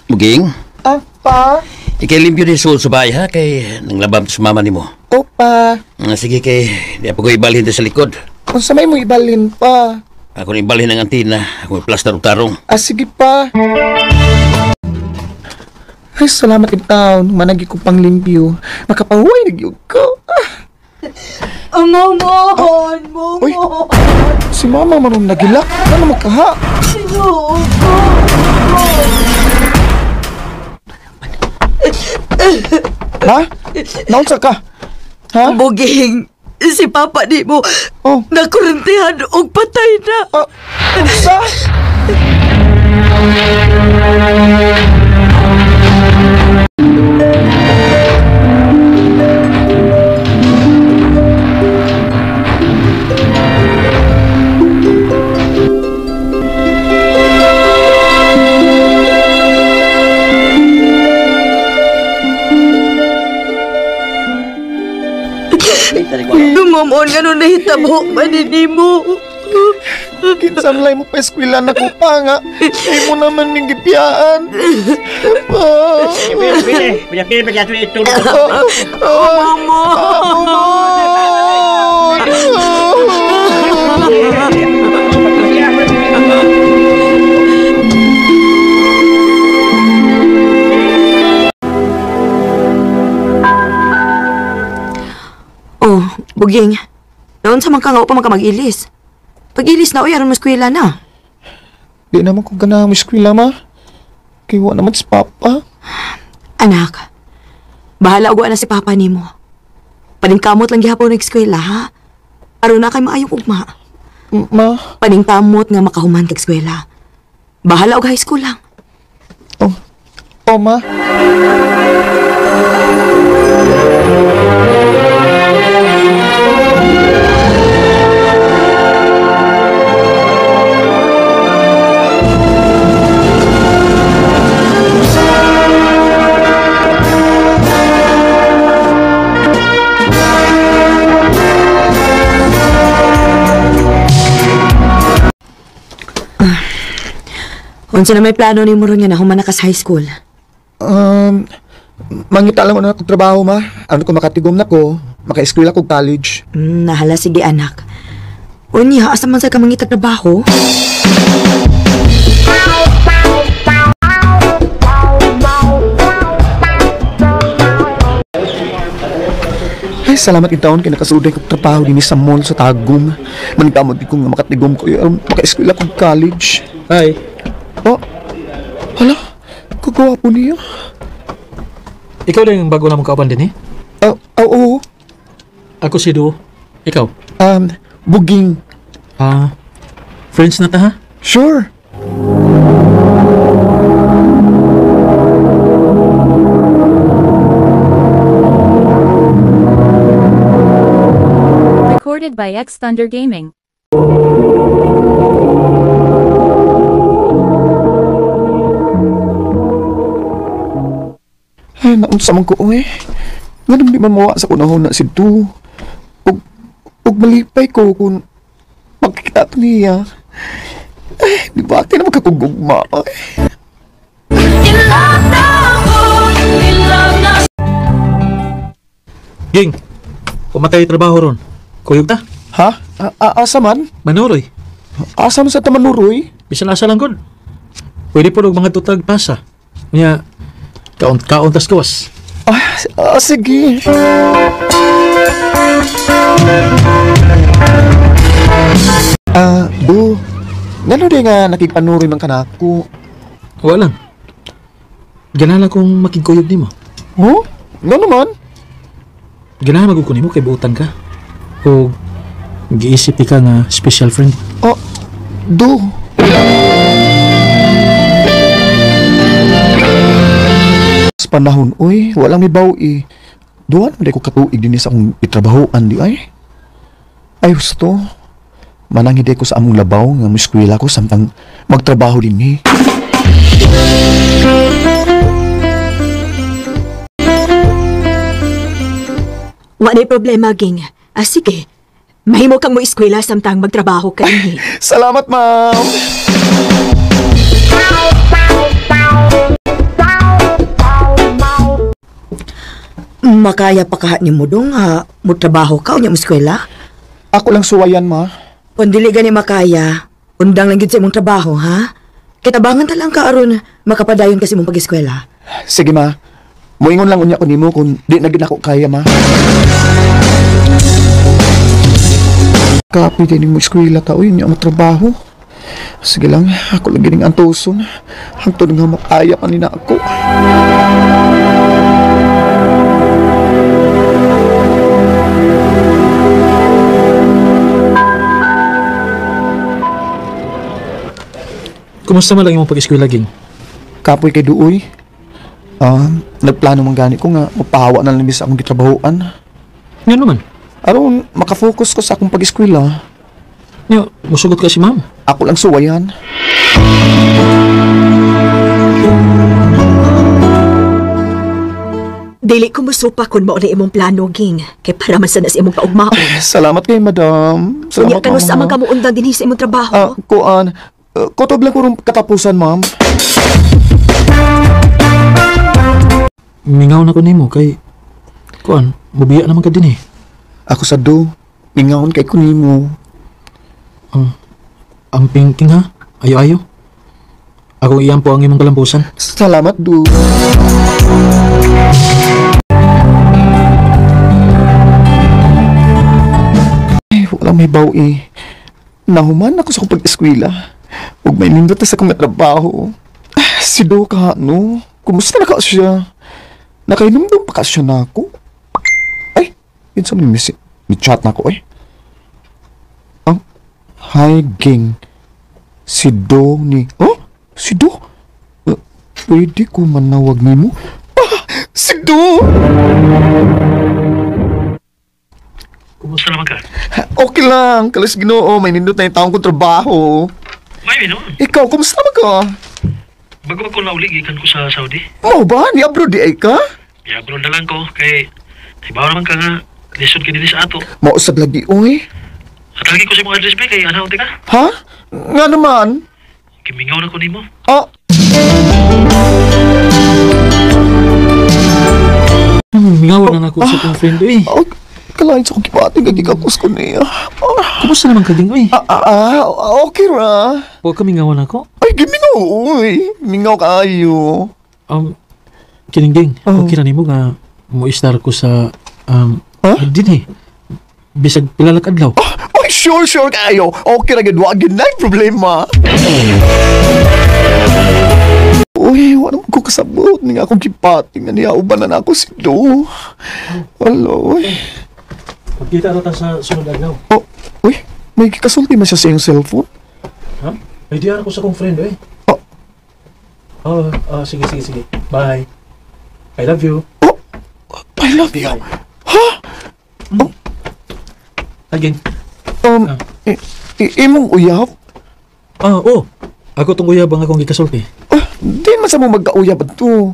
Muging? Pa? Ikilimpyo din sul sa bahay ha, kay nanglabam sa mama ni mo. Pa. Sige kay, di ako ibalhin sa likod. Kung sa may mo ibalhin pa. Ako na ibalhin ng antina, ako may plaster o tarong. Sige pa. Ay, salamat in town. Managi ko pang limpyo. Makapahuay nagyog ko. Momon! Uy, si mama manong nagilak. Ano magkaha? Ha? Naunsa ka? Ha? Buging, si Papa di mo Oh. nakurentihan og patay na. Unsa? Momon, nga nahitabo manini mo. Kinsamlay mo pa eskwela na ko pa nga. Ay mo naman ning gipiyaan. Oh, Buging. Noon sa mga nga upang mag-ilis. Pag-ilis na, aron mo eskwela na. Di naman ko ganahan mo eskwela, ma. Kaya wala naman si Papa. Anak, bahala ugwa na si Papa ni mo. Paningkamot lang gihapon ng eskwela, ha? Aron na kay maayong ugma. Ma? Paningkamot nga makahuman kag eskwela. Bahala og high school lang. Oh, ma. Unsa na may plano ni mo ron nga nahuman na ka sa high school? Mangita lang ko na trabaho, ma. Ano ko makatigom na ko, maka-eskwela ko college. Nahala, sige anak. Unya, asa man sa ka mangita trabaho? Ay, salamat in taon kay nakasuday ko trabaho din sa mall sa Tagum. Manikamot di ko nga makatigom ko, maka-eskwela ko college. Hi. Oh, hala, kagawa po niya. Ikaw din yung bago na mong kauban din eh? Oo. Ako si Du. Ikaw? Buging. Friends na ta ha? Sure. Recorded by X Thunder Gaming. Ay, naunsa man ko, nga nang di man mawa sa kunahon na si Du. Ug malipay ko kung magkikita to niya. Ay, di ba? Di naman kakugugma. Ging, pumatay trabaho ron. Kuyog ta? Ha? Asa man? Manuroy. Asa man sa tamanuroy? Bisan asa lang gud. Pwede po mga tutag pasa. Kanya, kaon tas gawas. Sige. Du, ngano di nga nakigpanuroy man kanako? Wala lang. Ganahan kong makigkuyog ni mo. Oh? Nga naman? Ganahan magkukunin mo kay buutan ka. O giisip ka nga special friend. Du. Sa panahon, walang may bawi. Duhan, hindi ko katuig din sa akong itrabahoan di ay. Ay, gusto. Manangide ko sa among labaw nga muskwila ko samtang magtrabaho din ni. Wala problema, Ging. Sige. Mahimo kang mo eskwela samtang magtrabaho ka ni. Salamat, ma'am. Makaya pa kahat ni mo dong ha, mo trabaho ka o niya mo eskwela? Ako lang suwayan, ma. Kung dili gani makaya, undang lang gid sa imong trabaho, ha? Kitabangan ta lang ka aron makapadayon kasi mong pag-eskwela. Sige, ma. Muingon lang unya ko nimo kung di na gid ako kaya, ma. Kapi din mo eskwela ta, uy, niya ang trabaho. Sige lang, ako lagi ning antuson. Hangtod nga makaya pa nina ako. Kumusta man lang yung pag-eskwela, Ging? Kapoy kay Duoy. Nagplano man gani ko nga mapahawa na lang sa akong gitrabahoan. Nga naman. Aron makafocus ko sa akong pag-eskwela. Nga, musugot ka si ma'am. Ako lang suwayan. Dili ko musupa kung mao na imong plano, Ging. Kay para man sana sa imong kaugmaon. Salamat kay madam. Unya Salamat, kano sa mama. mga kamuundang dinhi sa imong trabaho. Kuan. Kutob lang ko rin katapusan, ma'am. Mingaw na ko nimo kay... Kuan, mabiya naman ka din eh. Ako sa do. Mingawon kay kunimo. Ang pingking ha? Ayo-ayo. Ako iyan po ang imong kalampusan. Salamat, do. Ay, wala may baw eh. Nahuman ako sa akong pag-eskwela. Huwag may nindot na sa akong trabaho. Si do ka, no? Kumusta na ka siya? Nakainomdom pa ka siya na ako? Ay, yun sa may chat na ako eh. Hi, Ging. Si Do ni... Oh? Si Do? Pwede ko manawag ni mo? Si Do! Kumusta naman ka? Okay lang. Kalas Ginoo. May nindot na yung taong kong trabaho. May no? Ikaw, kumusta naman ka? Bago ako naulig, ikan ko sa Saudi. Mau ba? Ni abroad di ay ka? Iabron na lang ko, kay... Ibaw naman ka nga, lisod ka din sa ato. Mausad lagi, uy. At lagi ko sa mga address ba, kay anaw ka? Ha? Nga naman? Kimingaw na ko nimo. Ah, Mingaw na ako sa kong friend eh. kalahin sa kong kipating kagikakos ko niya. Kumusta naman ka, Ging? Uy, Okay ra. huwag ka mingawan ako. Ay, gimingaw, uy. Mingaw kayo. Kining, Ging. Okay na nimo nga mo-star ko sa... din eh. Bisag pilalak adlaw. Ay, sure kayo. Okay ra gid, wag gid na yung problema. Uy, wala ko kasabot ni nga akong kipating nga niya ubanan ako si Do. Hello, uy. Magkita na ta sa sunod adlaw. Oh, uy, may kasulti man siya sa iyong cellphone. Ha? Ay, di ako sa kong friend eh. Sige. Bye. I love you. Oh, I love you. Ha? Again. Imong uyab? Oo. Ako tong uyabang akong gikasulti. Di man sa mo magkauyab to.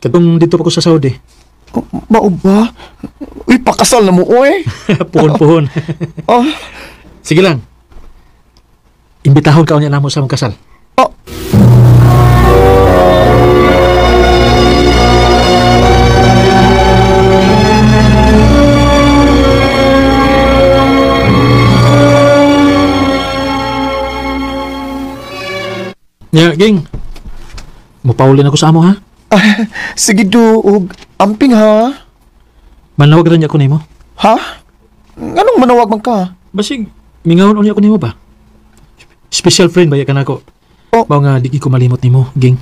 Katong dito pa ko sa Saudi. Mao ba? Uy, pakasal na mo, uy. Puhon. Ah, Sige lang. Imbitahon ka unya namo sa mong kasal. Ging. Mupaulin ako sa amo ha. sige do, ug amping ha. Manawag rin ako nimo. Ha? Anong manawag man ka? Basig, mingawon unya ako nimo ba? Special friend ba ka na ako? Mao nga di ko malimot nimo, Ging.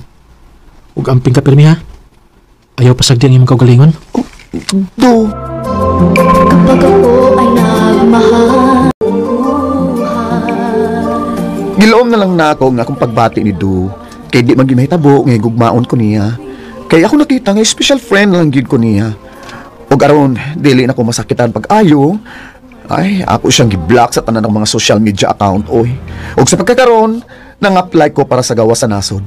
Ug amping ka pirmi ha. Ayaw pasagdi ang imong kaugalingon. Do. Kapag ako ay nagmahal. Gilaom na lang na ako nga akong pagbati ni Do. Kay di man gimahitabo nga gugmaon ko niya. Kay ako nakita nga special friend lang gid ko niya. Ug aron dili na ko masakitan pag-ayo, ay ako siyang gi-block sa tanan ng mga social media account oy. Ug sa pagkakaron, nang-apply ko para sa gawa sa nasod.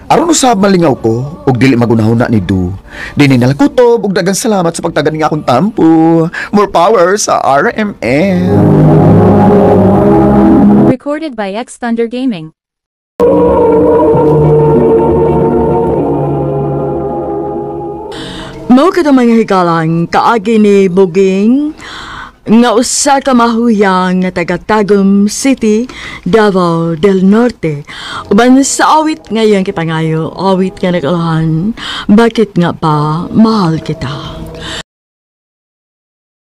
Aron usab malingaw ko ug dili magunahuna ni Do. Dinhi na lang kutob ug daghang salamat sa pagtagan nga akong tampo. More power sa RMN. Recorded by X Thunder Gaming. Mao kita mga higalang kaagi ni Buging nga usa ka mahuyang nga taga Tagum City, Davao del Norte. Uban sa awit ngayon kita ngayo, awit nga nagalahan, bakit nga pa mahal kita.